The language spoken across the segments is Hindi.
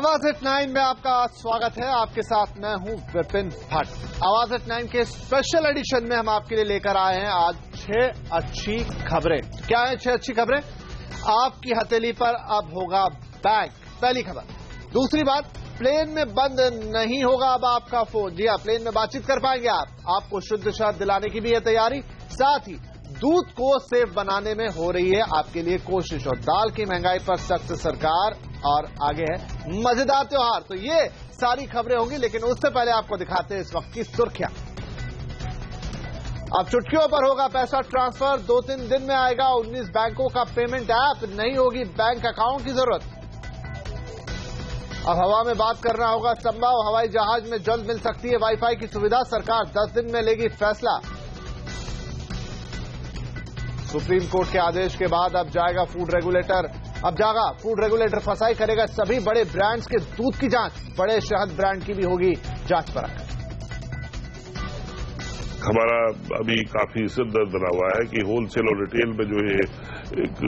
आवाज एट 9 में आपका स्वागत है। आपके साथ मैं हूं विपिन भट्ट। आवाज एट 9 के स्पेशल एडिशन में हम आपके लिए लेकर आए हैं आज 6 अच्छी खबरें। क्या है 6 अच्छी खबरें? आपकी हथेली पर अब होगा बैंक, पहली खबर। दूसरी बात, प्लेन में बंद नहीं होगा अब आपका फोन। जी हां, प्लेन में बातचीत कर पाएंगे आपको शुद्ध शहद दिलाने की भी है तैयारी। साथ ही दूध को सेफ बनाने में हो रही है आपके लिए कोशिश। और दाल की महंगाई पर सख्त सरकार, और आगे है मजेदार त्योहार। तो ये सारी खबरें होंगी, लेकिन उससे पहले आपको दिखाते हैं इस वक्त की सुर्खियां। अब चुटकियों पर होगा पैसा ट्रांसफर, 2-3 दिन में आएगा 19 बैंकों का पेमेंट ऐप। नहीं होगी बैंक अकाउंट की जरूरत। अब हवा में बात करना होगा संभव, हवाई जहाज में जल्द मिल सकती है वाईफाई की सुविधा। सरकार 10 दिन में लेगी फैसला। सुप्रीम कोर्ट के आदेश के बाद अब जाएगा फूड रेगुलेटर फसाई करेगा सभी बड़े ब्रांड्स के दूध की जांच। बड़े शहद ब्रांड की भी होगी जांच परख। हमारा अभी काफी सिरदर्द बना हुआ है कि होलसेल और रिटेल में जो है एक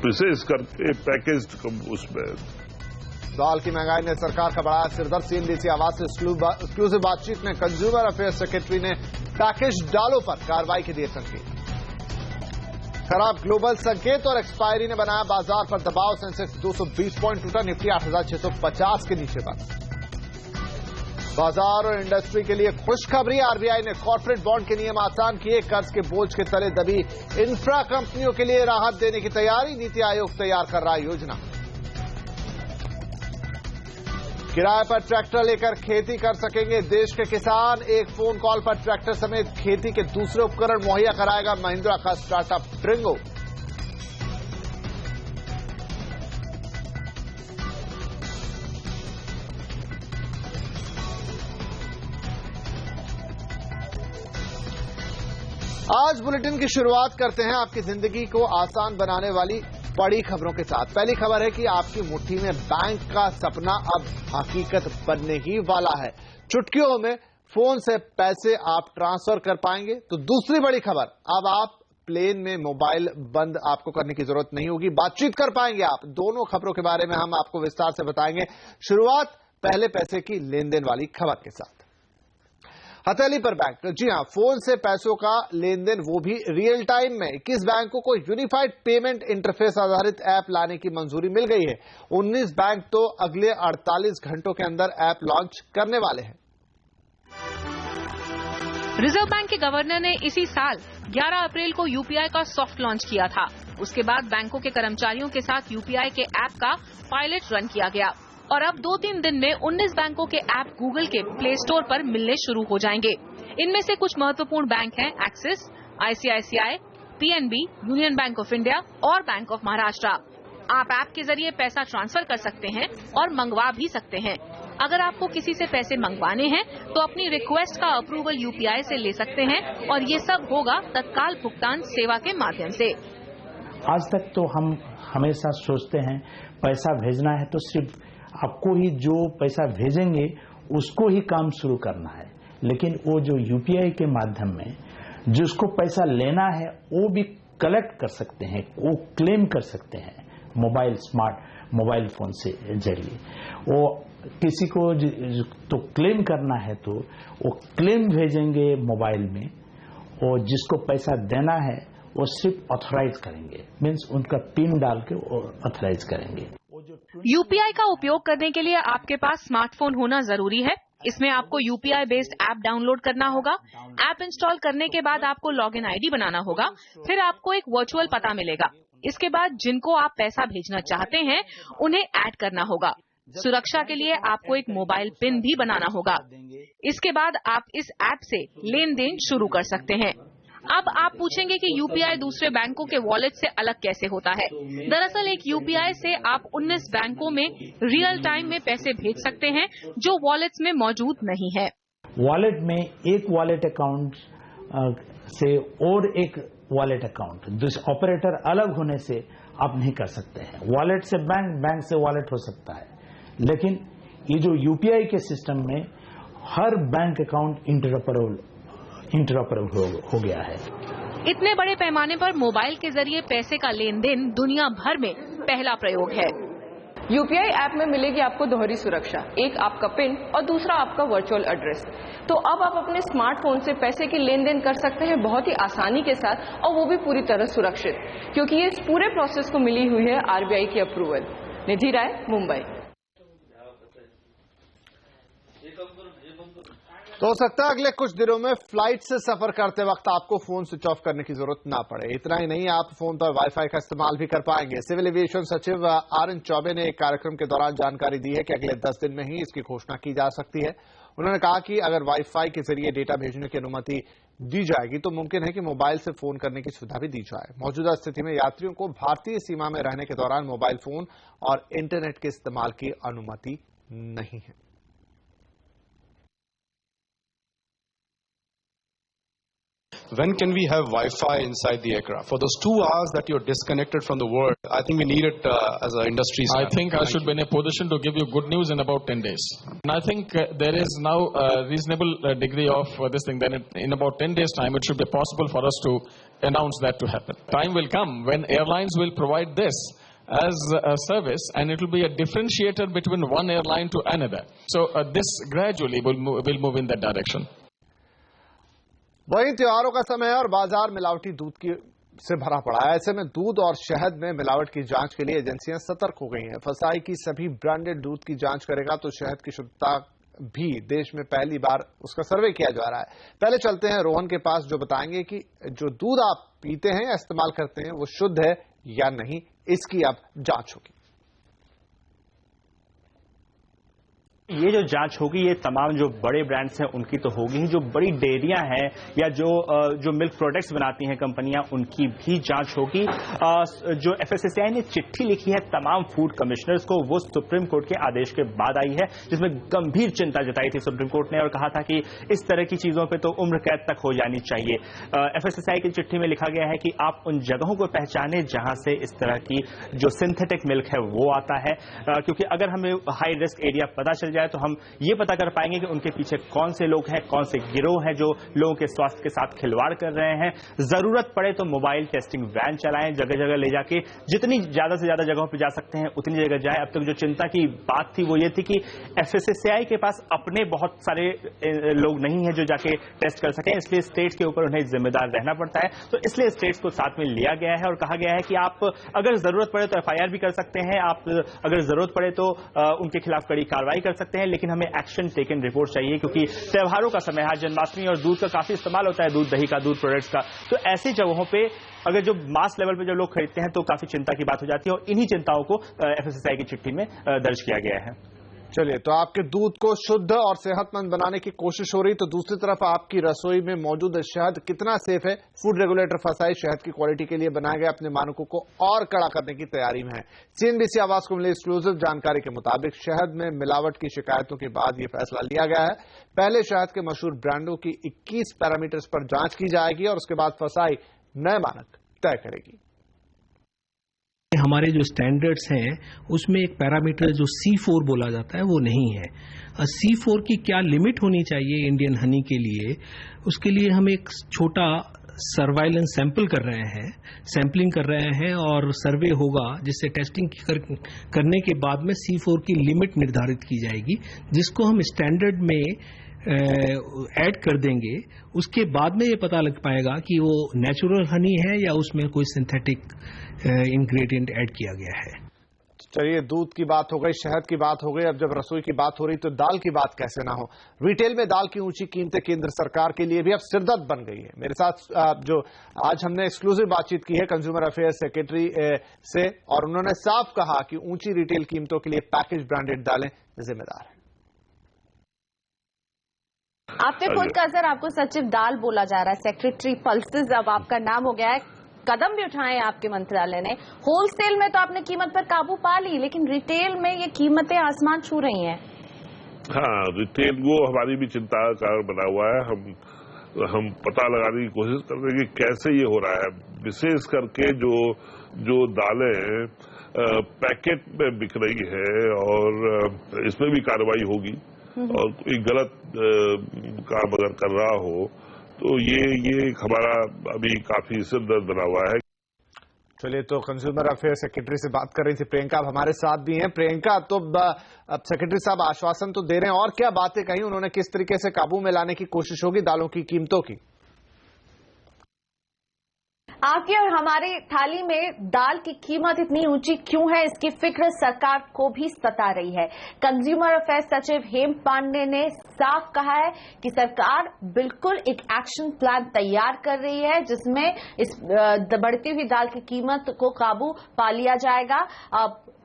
विशेष करके पैकेज्ड उसमें दाल की महंगाई ने सरकार का बढ़ाया सिरदर्द। सीएनबीसी आवाज से एक्सक्लूसिव बातचीत में कंज्यूमर अफेयर्स सेक्रेटरी ने पैकेज दालों पर कार्रवाई के दिए संकेत। खराब ग्लोबल संकेत और एक्सपायरी ने बनाया बाजार पर दबाव। सेंसेक्स 220 पॉइंट टूटा, निफ्टी 8,650 के नीचे बंद। बाजार और इंडस्ट्री के लिए खुशखबरी, आरबीआई ने कॉर्पोरेट बॉन्ड के नियम आसान किए। कर्ज के बोझ के तले दबी इंफ्रा कंपनियों के लिए राहत देने की तैयारी। नीति आयोग तैयार कर रहा है योजना। किराए पर ट्रैक्टर लेकर खेती कर सकेंगे देश के किसान। एक फोन कॉल पर ट्रैक्टर समेत खेती के दूसरे उपकरण मुहैया कराएगा महिंद्रा का स्टार्टअप ट्रिंगो। आज बुलेटिन की शुरुआत करते हैं आपकी जिंदगी को आसान बनाने वाली बड़ी खबरों के साथ। पहली खबर है कि आपकी मुट्ठी में बैंक का सपना अब हकीकत बनने ही वाला है। चुटकियों में फोन से पैसे आप ट्रांसफर कर पाएंगे। तो दूसरी बड़ी खबर, अब आप प्लेन में मोबाइल बंद आपको करने की जरूरत नहीं होगी, बातचीत कर पाएंगे आप। दोनों खबरों के बारे में हम आपको विस्तार से बताएंगे। शुरुआत पहले पैसे की लेन देन वाली खबर के साथ। हथेली पर बैंक, जी हां, फोन से पैसों का लेन देन, वो भी रियल टाइम में। 21 बैंकों को यूनिफाइड पेमेंट इंटरफेस आधारित ऐप लाने की मंजूरी मिल गई है। 19 बैंक तो अगले 48 घंटों के अंदर ऐप लॉन्च करने वाले हैं। रिजर्व बैंक के गवर्नर ने इसी साल 11 अप्रैल को यूपीआई का सॉफ्ट लॉन्च किया था। उसके बाद बैंकों के कर्मचारियों के साथ यूपीआई के ऐप का पायलट रन किया गया और अब 2-3 दिन में 19 बैंकों के ऐप गूगल के प्ले स्टोर पर मिलने शुरू हो जाएंगे। इनमें से कुछ महत्वपूर्ण बैंक हैं axis, ICICI, PNB, union bank of India और बैंक ऑफ महाराष्ट्र। आप ऐप के जरिए पैसा ट्रांसफर कर सकते हैं और मंगवा भी सकते हैं। अगर आपको किसी से पैसे मंगवाने हैं तो अपनी रिक्वेस्ट का अप्रूवल यूपीआई से ले सकते हैं और ये सब होगा तत्काल भुगतान सेवा के माध्यम से। आज तक तो हम हमेशा सोचते हैं पैसा भेजना है तो सिर्फ आपको ही जो पैसा भेजेंगे उसको ही काम शुरू करना है, लेकिन वो जो यूपीआई के माध्यम में जिसको पैसा लेना है वो भी कलेक्ट कर सकते हैं, वो क्लेम कर सकते हैं स्मार्ट मोबाइल फोन से जरिए। वो किसी को तो क्लेम करना है तो वो क्लेम भेजेंगे मोबाइल में, और जिसको पैसा देना है वो सिर्फ ऑथराइज करेंगे, मीन्स उनका पिन डाल के वो ऑथराइज करेंगे। यूपीआई का उपयोग करने के लिए आपके पास स्मार्टफोन होना जरूरी है। इसमें आपको यूपीआई बेस्ड ऐप डाउनलोड करना होगा। ऐप इंस्टॉल करने के बाद आपको लॉगिन आईडी बनाना होगा। फिर आपको एक वर्चुअल पता मिलेगा। इसके बाद जिनको आप पैसा भेजना चाहते हैं उन्हें ऐड करना होगा। सुरक्षा के लिए आपको एक मोबाइल पिन भी बनाना होगा। इसके बाद आप इस ऐप से लेन देन शुरू कर सकते हैं। अब आप पूछेंगे कि यूपीआई दूसरे बैंकों के वॉलेट से अलग कैसे होता है। दरअसल एक यूपीआई से आप 19 बैंकों में रियल टाइम में पैसे भेज सकते हैं जो वॉलेट्स में मौजूद नहीं है। वॉलेट में एक वॉलेट अकाउंट से और एक वॉलेट अकाउंट ऑपरेटर अलग होने से आप नहीं कर सकते हैं। वॉलेट से बैंक, बैंक से वॉलेट हो सकता है, लेकिन ये जो यूपीआई के सिस्टम में हर बैंक अकाउंट इंटरऑपरेबल हो गया है। इतने बड़े पैमाने पर मोबाइल के जरिए पैसे का लेन देन दुनिया भर में पहला प्रयोग है। यूपीआई ऐप में मिलेगी आपको दोहरी सुरक्षा, एक आपका पिन और दूसरा आपका वर्चुअल एड्रेस। तो अब आप अपने स्मार्टफोन से पैसे की लेन देन कर सकते हैं बहुत ही आसानी के साथ, और वो भी पूरी तरह सुरक्षित, क्योंकि ये इस पूरे प्रोसेस को मिली हुई है आरबीआई की अप्रूवल। निधि राय, मुंबई। तो हो सकता है अगले कुछ दिनों में फ्लाइट से सफर करते वक्त आपको फोन स्विच ऑफ करने की जरूरत ना पड़े। इतना ही नहीं, आप फोन पर वाईफाई का इस्तेमाल भी कर पाएंगे। सिविल एविएशन सचिव आर.एन. चौबे ने एक कार्यक्रम के दौरान जानकारी दी है कि अगले 10 दिन में ही इसकी घोषणा की जा सकती है। उन्होंने कहा कि अगर वाईफाई के जरिए डेटा भेजने की अनुमति दी जाएगी तो मुमकिन है कि मोबाइल से फोन करने की सुविधा भी दी जाए। मौजूदा स्थिति में यात्रियों को भारतीय सीमा में रहने के दौरान मोबाइल फोन और इंटरनेट के इस्तेमाल की अनुमति नहीं है। When can we have Wi-Fi inside the aircraft? For those 2 hours that you're disconnected from the world, I think we need it as an industry. I think I should be in a position to give you good news in about 10 days. And I think there is now a reasonable degree of this thing. Then in about 10 days' time, it should be possible for us to announce that to happen. Time will come when airlines will provide this as a service, and it will be a differentiator between one airline to another. So this gradually will move in that direction. वहीं त्योहारों का समय है और बाजार मिलावटी दूध की से भरा पड़ा है। ऐसे में दूध और शहद में मिलावट की जांच के लिए एजेंसियां सतर्क हो गई हैं। फसाई की सभी ब्रांडेड दूध की जांच करेगा तो शहद की शुद्धता भी देश में पहली बार उसका सर्वे किया जा रहा है। पहले चलते हैं रोहन के पास, जो बताएंगे कि जो दूध आप पीते हैं या इस्तेमाल करते हैं वो शुद्ध है या नहीं, इसकी अब जांच होगी। ये जो जांच होगी ये तमाम जो बड़े ब्रांड्स हैं उनकी तो होगी ही, जो बड़ी डेयरियां हैं या जो मिल्क प्रोडक्ट्स बनाती हैं कंपनियां, उनकी भी जांच होगी। जो एफएसएसएआई ने चिट्ठी लिखी है तमाम फूड कमिश्नर्स को, वो सुप्रीम कोर्ट के आदेश के बाद आई है, जिसमें गंभीर चिंता जताई थी सुप्रीम कोर्ट ने और कहा था कि इस तरह की चीजों पर तो उम्र कैद तक हो जानी चाहिए। एफएसएसएआई की चिट्ठी में लिखा गया है कि आप उन जगहों को पहचाने जहां से इस तरह की जो सिंथेटिक मिल्क है वो आता है, क्योंकि अगर हमें हाई रिस्क एरिया पता चल जाए तो हम ये पता कर पाएंगे कि उनके पीछे कौन से लोग हैं, कौन से गिरोह हैं जो लोगों के स्वास्थ्य के साथ खिलवाड़ कर रहे हैं। जरूरत पड़े तो मोबाइल टेस्टिंग वैन चलाएं, जगह जगह ले जाके जितनी ज्यादा से ज्यादा जगहों पर जा सकते हैं उतनी जगह जाए। अब तक जो चिंता की बात थी वो ये थी कि एफएसएसएआई के पास अपने बहुत सारे लोग नहीं है जो जाके टेस्ट कर सकें, इसलिए स्टेट्स के ऊपर उन्हें जिम्मेदार रहना पड़ता है। तो इसलिए स्टेट्स को साथ में लिया गया है और कहा गया है कि आप अगर जरूरत पड़े तो एफआईआर भी कर सकते हैं, आप अगर जरूरत पड़े तो उनके खिलाफ कड़ी कार्रवाई कर सकते हैं, लेकिन हमें एक्शन टेकन रिपोर्ट चाहिए, क्योंकि त्योहारों का समय है, जन्माष्टमी और दूध का काफी इस्तेमाल होता है, दूध दही का, दूध प्रोडक्ट्स का। तो ऐसी जगहों पे अगर जो मास लेवल पे जो लोग खरीदते हैं तो काफी चिंता की बात हो जाती है और इन्हीं चिंताओं को एफएसएसएआई की चिट्ठी में दर्ज किया गया है। चलिए, तो आपके दूध को शुद्ध और सेहतमंद बनाने की कोशिश हो रही, तो दूसरी तरफ आपकी रसोई में मौजूद शहद कितना सेफ है? फूड रेगुलेटर फसाई शहद की क्वालिटी के लिए बनाए गए अपने मानकों को और कड़ा करने की तैयारी में है। सीएनबीसी आवाज को मिली एक्सक्लूसिव जानकारी के मुताबिक शहद में मिलावट की शिकायतों के बाद यह फैसला लिया गया है। पहले शहद के मशहूर ब्रांडों की 21 पैरामीटर्स पर जांच की जाएगी और उसके बाद फसाई नए मानक तय करेगी। हमारे जो स्टैंडर्ड्स हैं उसमें एक पैरामीटर जो C4 बोला जाता है वो नहीं है। C4 की क्या लिमिट होनी चाहिए इंडियन हनी के लिए, उसके लिए हम एक छोटा सर्वाइलेंस सैंपल कर रहे हैं, सैंपलिंग कर रहे हैं और सर्वे होगा जिससे टेस्टिंग करने के बाद में C4 की लिमिट निर्धारित की जाएगी, जिसको हम स्टैंडर्ड में ऐड कर देंगे। उसके बाद में ये पता लग पाएगा कि वो नेचुरल हनी है या उसमें कोई सिंथेटिक इंग्रेडिएंट ऐड किया गया है। चलिए, दूध की बात हो गई, शहद की बात हो गई, अब जब रसोई की बात हो रही तो दाल की बात कैसे ना हो। रिटेल में दाल की ऊंची कीमतें केंद्र सरकार के लिए भी अब सिरदर्द बन गई है। मेरे साथ जो आज हमने एक्सक्लूसिव बातचीत की है कंज्यूमर अफेयर्स सेक्रेटरी से, और उन्होंने साफ कहा कि ऊंची रिटेल कीमतों के लिए पैकेज ब्रांडेड दालें जिम्मेदार है। आपने खुद कहा सर, आपको सचिव दाल बोला जा रहा है, सेक्रेटरी पल्सेस अब आपका नाम हो गया है। कदम भी उठाए आपके मंत्रालय ने। होलसेल में तो आपने कीमत पर काबू पा ली, लेकिन रिटेल में ये कीमतें आसमान छू रही हैं। हाँ, रिटेल वो हमारी भी चिंता का कारण बना हुआ है। हम पता लगाने की कोशिश कर रहे हैं कि कैसे ये हो रहा है। विशेष करके जो दालें पैकेट में बिक रही है और इसमें भी कार्रवाई होगी, और कोई गलत काम अगर कर रहा हो तो ये हमारा अभी काफी सिरदर्द बना हुआ है। चलिए, तो कंज्यूमर अफेयर सेक्रेटरी से बात कर रही थी प्रियंका, अब हमारे साथ भी हैं। प्रियंका, तो अब सेक्रेटरी साहब आश्वासन तो दे रहे हैं, और क्या बातें कही उन्होंने, किस तरीके से काबू में लाने की कोशिश होगी दालों की कीमतों की? आपकी और हमारी थाली में दाल की कीमत इतनी ऊंची क्यों है, इसकी फिक्र सरकार को भी सता रही है। कंज्यूमर अफेयर्स सचिव हेम पांडे ने साफ कहा है कि सरकार बिल्कुल एक एक्शन प्लान तैयार कर रही है, जिसमें इस बढ़ती हुई दाल की कीमत को काबू पा लिया जाएगा।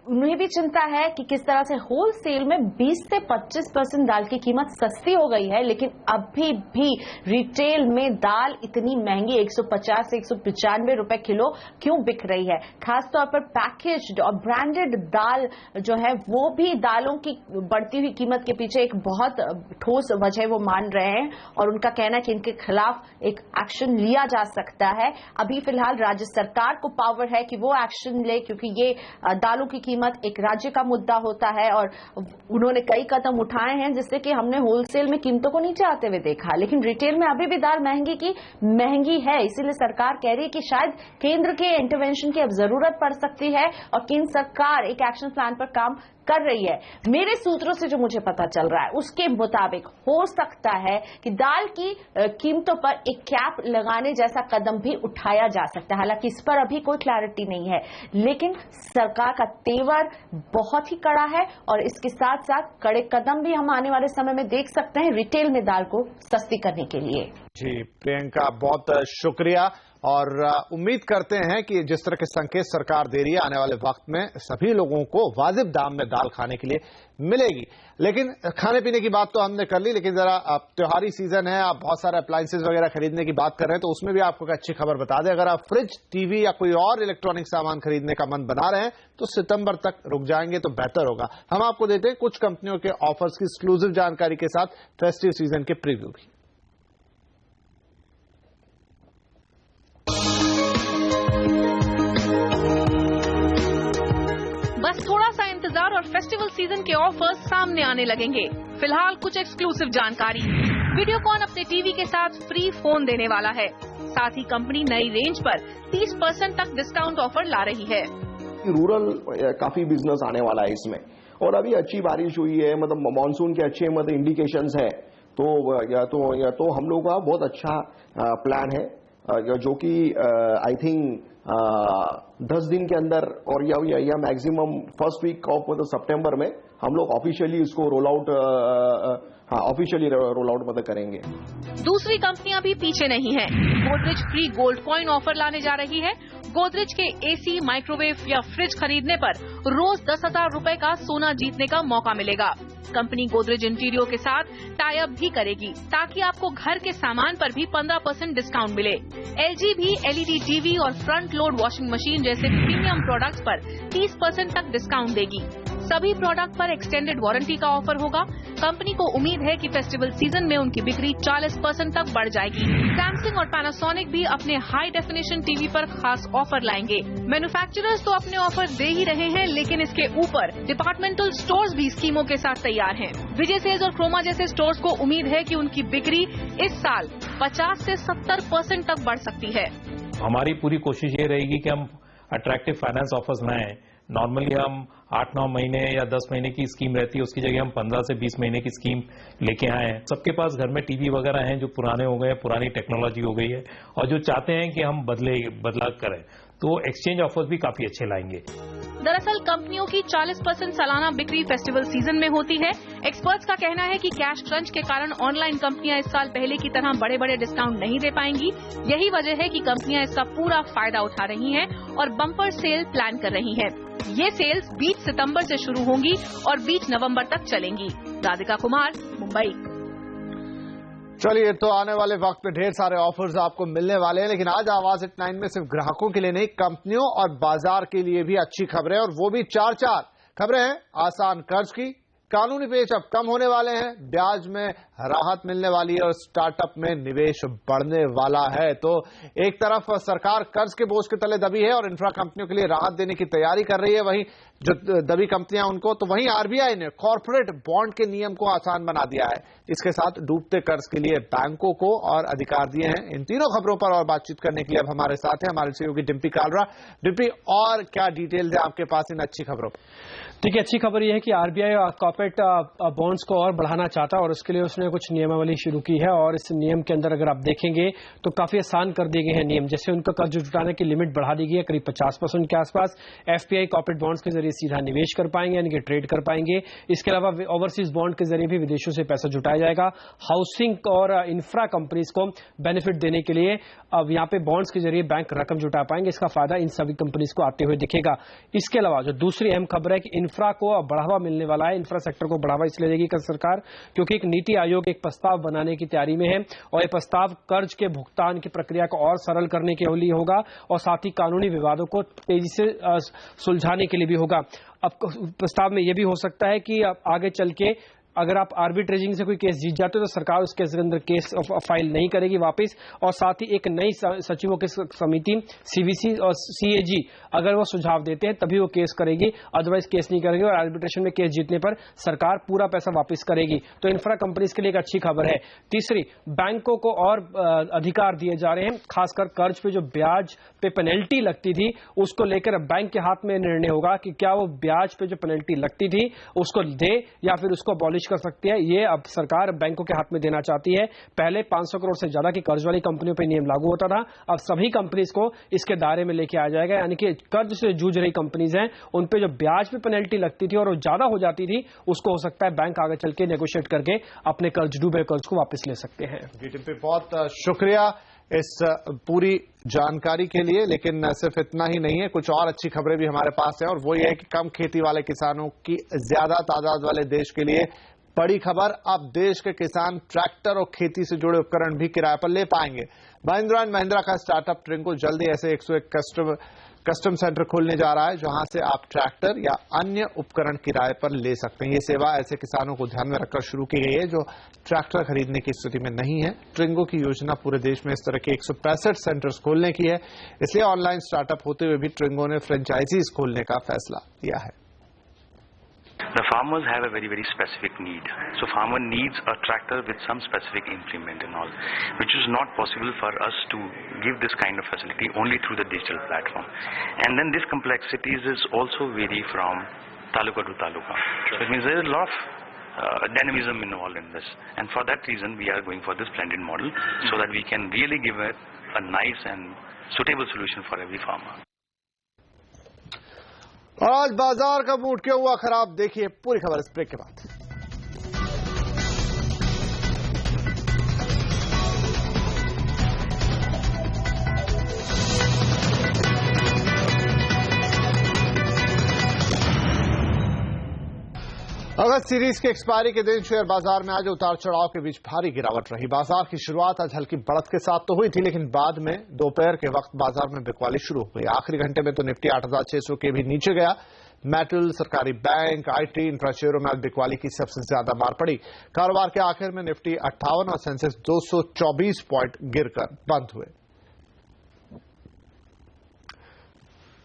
उन्हें भी चिंता है कि किस तरह से होलसेल में 20 से 25% दाल की कीमत सस्ती हो गई है, लेकिन अभी भी रिटेल में दाल इतनी महंगी 150 से 195 रुपए किलो क्यों बिक रही है। खासतौर पर पैकेज्ड और ब्रांडेड दाल जो है वो भी दालों की बढ़ती हुई कीमत के पीछे एक बहुत ठोस वजह वो मान रहे हैं, और उनका कहना है कि इनके खिलाफ एक एक्शन लिया जा सकता है। अभी फिलहाल राज्य सरकार को पावर है कि वो एक्शन ले, क्योंकि ये दालों की कीमत एक राज्य का मुद्दा होता है, और उन्होंने कई कदम उठाए हैं जिससे कि हमने होलसेल में कीमतों को नीचे आते हुए देखा, लेकिन रिटेल में अभी भी दाल महंगी की महंगी है। इसीलिए सरकार कह रही है कि शायद केंद्र के इंटरवेंशन की अब जरूरत पड़ सकती है, और केंद्र सरकार एक एक्शन प्लान पर काम कर रही है। मेरे सूत्रों से जो मुझे पता चल रहा है उसके मुताबिक हो सकता है कि दाल की कीमतों पर एक कैप लगाने जैसा कदम भी उठाया जा सकता है। हालांकि इस पर अभी कोई क्लैरिटी नहीं है, लेकिन सरकार का तेवर बहुत ही कड़ा है, और इसके साथ साथ कड़े कदम भी हम आने वाले समय में देख सकते हैं रिटेल में दाल को सस्ती करने के लिए। जी प्रियंका, बहुत शुक्रिया, और उम्मीद करते हैं कि जिस तरह के संकेत सरकार दे रही है आने वाले वक्त में सभी लोगों को वाजिब दाम में दाल खाने के लिए मिलेगी। लेकिन खाने पीने की बात तो हमने कर ली, लेकिन जरा अब त्योहारी सीजन है, आप बहुत सारे अप्लायंसेज वगैरह खरीदने की बात कर रहे हैं, तो उसमें भी आपको एक अच्छी खबर बता दें। अगर आप फ्रिज, टीवी या कोई और इलेक्ट्रॉनिक सामान खरीदने का मन बना रहे हैं तो सितंबर तक रुक जाएंगे तो बेहतर होगा। हम आपको देते हैं कुछ कंपनियों के ऑफर्स की एक्सक्लूसिव जानकारी के साथ फेस्टिव सीजन के प्रीव्यू भी। बस थोड़ा सा इंतजार और फेस्टिवल सीजन के ऑफर्स सामने आने लगेंगे। फिलहाल कुछ एक्सक्लूसिव जानकारी। वीडियोकॉन अपने टीवी के साथ फ्री फोन देने वाला है। साथ ही कंपनी नई रेंज पर 30% तक डिस्काउंट ऑफर ला रही है। रूरल काफी बिजनेस आने वाला है इसमें, और अभी अच्छी बारिश हुई है, मतलब मानसून के अच्छे इंडिकेशंस है, तो या तो हम लोग का बहुत अच्छा प्लान है, जो कि आई थिंक 10 दिन के अंदर और या मैक्सिमम फर्स्ट वीक ऑफ सितंबर में हम लोग ऑफिशियली इसको रोल आउट करेंगे। दूसरी कंपनियां भी पीछे नहीं हैं। Godrej free gold coin offer लाने जा रही है। गोदरेज के एसी, माइक्रोवेव या फ्रिज खरीदने पर रोज 10,000 रुपए का सोना जीतने का मौका मिलेगा। कंपनी गोदरेज इंटीरियो के साथ टाई अप भी करेगी, ताकि आपको घर के सामान पर भी 15% डिस्काउंट मिले। LG भी LED टीवी और फ्रंट लोड वॉशिंग मशीन जैसे प्रीमियम प्रोडक्ट्स पर 30% तक डिस्काउंट देगी। सभी प्रोडक्ट पर एक्सटेंडेड वारंटी का ऑफर होगा। कंपनी को उम्मीद है कि फेस्टिवल सीजन में उनकी बिक्री 40% तक बढ़ जाएगी। सैमसंग और पैनासोनिक भी अपने हाई डेफिनेशन टीवी पर खास ऑफर लाएंगे। मैन्युफैक्चरर्स तो अपने ऑफर दे ही रहे हैं, लेकिन इसके ऊपर डिपार्टमेंटल स्टोर्स भी स्कीमों के साथ तैयार हैं। विजय सेल्स और क्रोमा जैसे स्टोर्स को उम्मीद है कि उनकी बिक्री इस साल 50 से 70% तक बढ़ सकती है। हमारी पूरी कोशिश ये रहेगी कि हम अट्रैक्टिव फाइनेंस ऑफर्स लाएं। नॉर्मली हम 8-9 महीने या 10 महीने की स्कीम रहती है, उसकी जगह हम 15 से 20 महीने की स्कीम लेके आए हैं। सबके पास घर में टीवी वगैरह हैं जो पुराने हो गए, पुरानी टेक्नोलॉजी हो गई है, और जो चाहते हैं कि हम बदलाव करें, तो एक्सचेंज ऑफर्स भी काफी अच्छे लाएंगे। दरअसल कंपनियों की 40% सालाना बिक्री फेस्टिवल सीजन में होती है। एक्सपर्ट्स का कहना है कि कैश क्रंच के कारण ऑनलाइन कंपनियां इस साल पहले की तरह बड़े बड़े डिस्काउंट नहीं दे पाएंगी। यही वजह है कि कंपनियां इसका पूरा फायदा उठा रही हैं और बम्पर सेल प्लान कर रही हैं। ये सेल्स 20 सितंबर से शुरू होंगी और 20 नवंबर तक चलेंगी। राधिका कुमार, मुंबई। चलिए, तो आने वाले वक्त में ढेर सारे ऑफर्स आपको मिलने वाले हैं, लेकिन आज आवाज एट 9 में सिर्फ ग्राहकों के लिए नहीं, कंपनियों और बाजार के लिए भी अच्छी खबरें, और वो भी 4 खबरें हैं। आसान कर्ज की, कानूनी पेच अब कम होने वाले हैं, ब्याज में राहत मिलने वाली है और स्टार्टअप में निवेश बढ़ने वाला है। तो एक तरफ सरकार कर्ज के बोझ के तले दबी है और इंफ्रा कंपनियों के लिए राहत देने की तैयारी कर रही है, वहीं जो दबी कंपनियां उनको, तो वहीं आरबीआई ने कॉर्पोरेट बॉन्ड के नियम को आसान बना दिया है। इसके साथ डूबते कर्ज के लिए बैंकों को और अधिकार दिए हैं। इन तीनों खबरों पर और बातचीत करने के लिए अब हमारे साथ है हमारे सहयोगी डिम्पी कालरा। डिम्पी, और क्या डिटेल्स है आपके पास इन अच्छी खबरों पर? देखिए, अच्छी खबर यह है कि आरबीआई कॉर्पोरेट बॉन्ड्स को और बढ़ाना चाहता है और उसके लिए उसने कुछ नियमावली शुरू की है और इस नियम के अंदर अगर आप देखेंगे तो काफी आसान कर दिए गए हैं नियम। जैसे उनका कर्ज जुटाने की लिमिट बढ़ा दी गई है करीब 50% के आसपास। एफपीआई कॉर्पोरेट बॉन्ड्स के जरिए सीधा निवेश कर पाएंगे, यानी कि ट्रेड कर पाएंगे। इसके अलावा ओवरसीज बॉन्ड के जरिए भी विदेशों से पैसा जुटाया जाएगा। हाउसिंग और इंफ्रा कंपनीज को बेनिफिट देने के लिए अब यहाँ पे बॉन्ड्स के जरिए बैंक रकम जुटा पाएंगे। इसका फायदा इन सभी कंपनीज को आते हुए दिखेगा। इसके अलावा जो दूसरी अहम खबर है कि इंफ्रा को बढ़ावा मिलने वाला है। इंफ्रा सेक्टर को बढ़ावा इसलिए देगी सरकार क्योंकि एक नीति आयोग एक प्रस्ताव बनाने की तैयारी में है और यह प्रस्ताव कर्ज के भुगतान की प्रक्रिया को और सरल करने के लिए होगा और साथ ही कानूनी विवादों को तेजी से सुलझाने के लिए भी होगा। अब प्रस्ताव में यह भी हो सकता है कि आगे चल के अगर आप आर्बिट्रेजिंग से कोई केस जीत जाते हो तो सरकार उस केस के अंदर केस फाइल नहीं करेगी वापस, और साथ ही एक नई सचिवों की समिति सीवीसी और सीएजी अगर वो सुझाव देते हैं तभी वो केस करेगी, अदरवाइज केस नहीं करेगी और आर्बिट्रेशन में केस जीतने पर सरकार पूरा पैसा वापस करेगी। तो इंफ्रा कंपनीज के लिए एक अच्छी खबर है। तीसरी, बैंकों को और अधिकार दिए जा रहे हैं, खासकर कर्ज पे जो ब्याज पे पेनल्टी लगती थी उसको लेकर बैंक के हाथ में निर्णय होगा कि क्या वो ब्याज पे जो पेनल्टी लगती थी उसको दे या फिर उसको अबॉलिश कर सकती है। ये अब सरकार बैंकों के हाथ में देना चाहती है। पहले 500 करोड़ से ज्यादा की कर्ज वाली कंपनियों पर नियम लागू होता था, अब सभी कंपनीज को इसके दायरे में लेके आ जाएगा, यानी कि कर्ज से जूझ रही कंपनीज हैं उन पे जो ब्याज पे पेनल्टी लगती थी और वो ज्यादा हो जाती थी उसको हो सकता है बैंक आगे चल के नेगोशिएट करके अपने कर्ज डूबे कर्ज को वापस ले सकते हैं। बहुत शुक्रिया इस पूरी जानकारी के लिए। लेकिन सिर्फ इतना ही नहीं है, कुछ और अच्छी खबरें भी हमारे पास है और वो ये है कि कम खेती वाले किसानों की ज्यादा तादाद वाले देश के लिए बड़ी खबर, अब देश के किसान ट्रैक्टर और खेती से जुड़े उपकरण भी किराए पर ले पाएंगे। महिंद्रा एंड महिंद्रा का स्टार्टअप ट्रिंगो जल्दी ऐसे 101 कस्टम सेंटर खोलने जा रहा है जहां से आप ट्रैक्टर या अन्य उपकरण किराए पर ले सकते हैं। ये सेवा ऐसे किसानों को ध्यान में रखकर शुरू की गई है जो ट्रैक्टर खरीदने की स्थिति में नहीं है। ट्रिंगो की योजना पूरे देश में इस तरह के 165 सेंटर्स खोलने की है, इसलिए ऑनलाइन स्टार्टअप होते हुए भी ट्रिंगो ने फ्रेंचाइजीज खोलने का फैसला लिया है। The farmers have a very, very specific need. So farmer needs a tractor with some specific implement and all, which is not possible for us to give this kind of facility only through the digital platform. And then this complexities is also vary from taluka to taluka. So it means there is a lot of dynamism involved in this. And for that reason, we are going for this blended model so that we can really give a nice and suitable solution for every farmer. आज बाजार का मूड क्यों हुआ खराब, देखिए पूरी खबर इस ब्रेक के बाद। अगस्त सीरीज के एक्सपायरी के दिन शेयर बाजार में आज उतार चढ़ाव के बीच भारी गिरावट रही। बाजार की शुरुआत आज हल्की बढ़त के साथ तो हुई थी, लेकिन बाद में दोपहर के वक्त बाजार में बिकवाली शुरू हो गई। आखिरी घंटे में तो निफ्टी 8,600 के भी नीचे गया। मेटल, सरकारी बैंक, आईटी, इंफ्रा शेयरों में आज बिकवाली की सबसे ज्यादा मार पड़ी। कारोबार के आखिर में निफ्टी 58 और सेंसेक्स 224 पॉइंट गिरकर बंद हुए।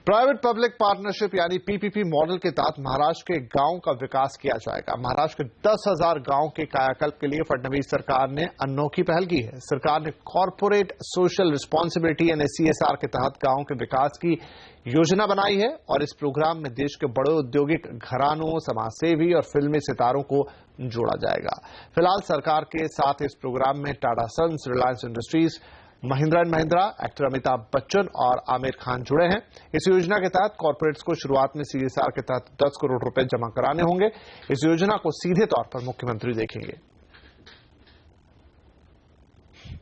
प्राइवेट पब्लिक पार्टनरशिप यानी पीपीपी मॉडल के तहत महाराष्ट्र के गांव का विकास किया जाएगा। महाराष्ट्र के 10,000 गांव के कायाकल्प के लिए फडणवीस सरकार ने अनोखी पहल की है। सरकार ने कॉर्पोरेट सोशल रिस्पॉन्सिबिलिटी यानी सीएसआर के तहत गांव के विकास की योजना बनाई है और इस प्रोग्राम में देश के बड़े औद्योगिक घरानों, समाजसेवी और फिल्मी सितारों को जोड़ा जाएगा। फिलहाल सरकार के साथ इस प्रोग्राम में Tata Sons, Reliance Industries, Mahindra and Mahindra, actor Amitabh Bachchan और आमिर खान जुड़े हैं। इस योजना के तहत कॉर्पोरेट्स को शुरुआत में सीएसआर के तहत 10 करोड़ रुपए जमा कराने होंगे। इस योजना को सीधे तौर पर मुख्यमंत्री देखेंगे।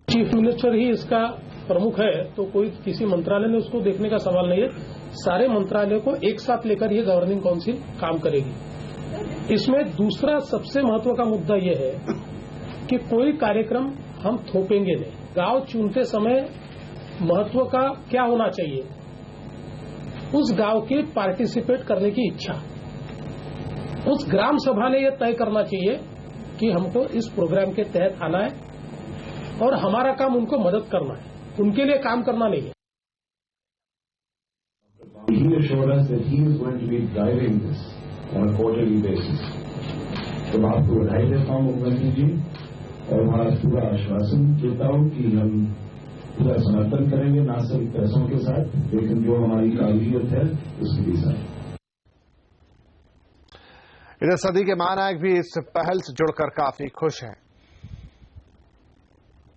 चीफ मिनिस्टर ही इसका प्रमुख है तो कोई किसी मंत्रालय में उसको देखने का सवाल नहीं है। सारे मंत्रालय को एक साथ लेकर ये गवर्निंग काउंसिल काम करेगी। इसमें दूसरा सबसे महत्व का मुद्दा यह है कि कोई कार्यक्रम हम थोपेंगे नहीं। गांव चुनते समय महत्व का क्या होना चाहिए, उस गांव के पार्टिसिपेट करने की इच्छा। उस ग्राम सभा ने यह तय करना चाहिए कि हमको इस प्रोग्राम के तहत आना है और हमारा काम उनको मदद करना है, उनके लिए काम करना नहीं है। He assured us that he is going to be driving this on a quarterly basis. तो मैं आपको बधाई देता हूँ मुख्यमंत्री जी, और हमारा पूरा आश्वासन देता हूँ कि हम पूरा समर्थन करेंगे, न सिर्फ पैसों के साथ लेकिन जो हमारी काबिलियत है उसके भी साथ। इधर सदी के महानायक भी इस पहल से जुड़कर काफी खुश हैं।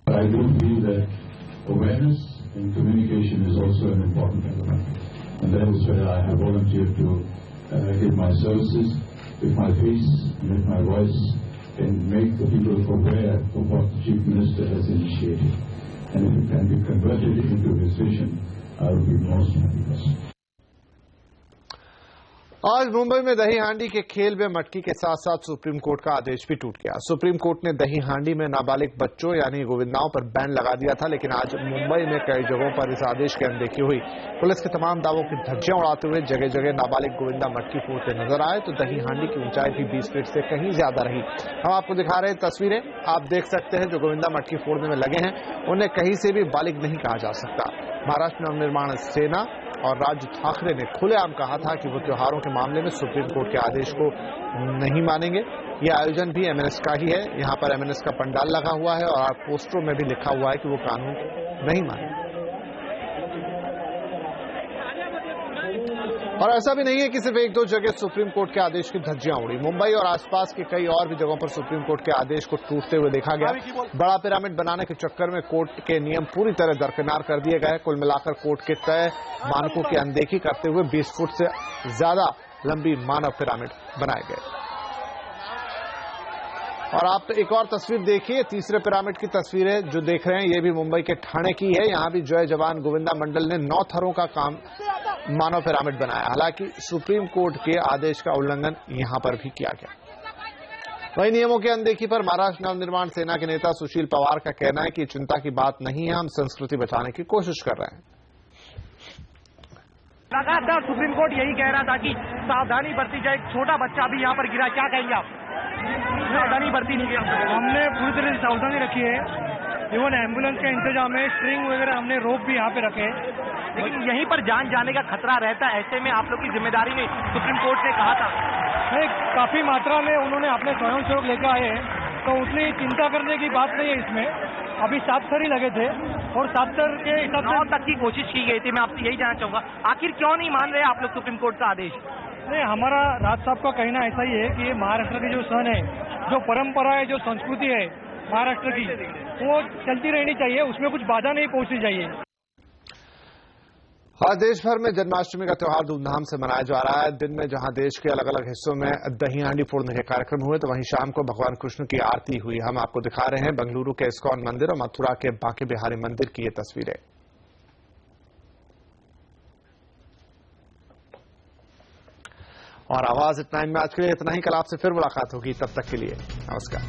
I do feel that awareness and communication is also an important element, and that is where I have volunteered to give my services with my face and with my voice and make the people aware of what the Chief Minister has initiated. And if it can be converted into a decision, I will be most happy. आज मुंबई में दही हांडी के खेल में मटकी के साथ साथ सुप्रीम कोर्ट का आदेश भी टूट गया। सुप्रीम कोर्ट ने दही हांडी में नाबालिग बच्चों यानी गोविंदाओं पर बैन लगा दिया था, लेकिन आज मुंबई में कई जगहों पर इस आदेश की अनदेखी हुई। पुलिस के तमाम दावों की धज्जियां उड़ाते हुए जगह जगह नाबालिग गोविंदा मटकी फोड़ते नजर आए, तो दही हांडी की ऊंचाई भी 20 फीट से कहीं ज्यादा रही। हम आपको दिखा रहे तस्वीरें, आप देख सकते हैं जो गोविंदा मटकी फोड़ने में लगे हैं उन्हें कहीं से भी बालिग नहीं कहा जा सकता। महाराष्ट्र नवनिर्माण सेना और राज ठाकरे ने खुलेआम कहा था कि वो त्योहारों के मामले में सुप्रीम कोर्ट के आदेश को नहीं मानेंगे। ये आयोजन भी एमएनएस का ही है, यहाँ पर एमएनएस का पंडाल लगा हुआ है और पोस्टरों में भी लिखा हुआ है कि वो कानून नहीं माने। और ऐसा भी नहीं है कि सिर्फ एक दो जगह सुप्रीम कोर्ट के आदेश की धज्जियां उड़ी। मुंबई और आसपास के कई और भी जगहों पर सुप्रीम कोर्ट के आदेश को टूटते हुए देखा गया। बड़ा पिरामिड बनाने के चक्कर में कोर्ट के नियम पूरी तरह दरकिनार कर दिए गए। कुल मिलाकर कोर्ट के तय मानकों की अनदेखी करते हुए 20 फुट से ज्यादा लंबी मानव पिरामिड बनाए गए। और आप एक और तस्वीर देखिए, तीसरे पिरामिड की तस्वीरें जो देख रहे हैं ये भी मुंबई के ठाणे की है। यहाँ भी जय जवान गोविंदा मंडल ने 9 थरों का काम मानव पिरामिड बनाया। हालांकि सुप्रीम कोर्ट के आदेश का उल्लंघन यहां पर भी किया गया। वही नियमों की अनदेखी पर महाराष्ट्र नवनिर्माण सेना के नेता सुशील पवार का कहना है कि चिंता की बात नहीं है, हम संस्कृति बचाने की कोशिश कर रहे हैं। लगातार सुप्रीम कोर्ट यही कह रहा था कि सावधानी बरती जाए। छोटा बच्चा भी यहाँ पर गिरा, क्या कहेंगे आप? सावधानी बरती नहीं गया, हमने पूरी तरह से सावधानी रखी है। इवन एम्बुलेंस का इंतजाम है, स्ट्रिंग वगैरह हमने रोप भी यहाँ पे रखे, लेकिन यहीं पर जान जाने का खतरा रहता है। ऐसे में आप लोग की जिम्मेदारी नहीं, सुप्रीम कोर्ट ने कहा था। नहीं, काफी मात्रा में उन्होंने अपने स्वयंसेवक लेकर आए, तो उतनी चिंता करने की बात नहीं है इसमें। अभी 7 थर ही लगे थे और 7 थर के हिसाब से 9 तक की कोशिश की गई थी। मैं आपसे यही जानना चाहूंगा, आखिर क्यों नहीं मान रहे आप लोग सुप्रीम कोर्ट का आदेश? नहीं, हमारा राज साहब का कहना ऐसा ही है कि महाराष्ट्र की जो सन है, जो परंपरा है, जो संस्कृति है महाराष्ट्र की, वो चलती रहनी चाहिए, उसमें कुछ बाधा नहीं पहुंचनी चाहिए। आज देश भर में जन्माष्टमी का त्योहार धूमधाम से मनाया जा रहा है। दिन में जहां देश के अलग अलग हिस्सों में दही हांडी फोड़ने के कार्यक्रम हुए, तो वहीं शाम को भगवान कृष्ण की आरती हुई। हम आपको दिखा रहे हैं बेंगलुरु के इस्कॉन मंदिर और मथुरा के बांके बिहारी मंदिर की ये तस्वीरें। और आवाज इतना ही में आज के लिए इतना ही। कल आपसे फिर मुलाकात होगी, तब तक के लिए नमस्कार।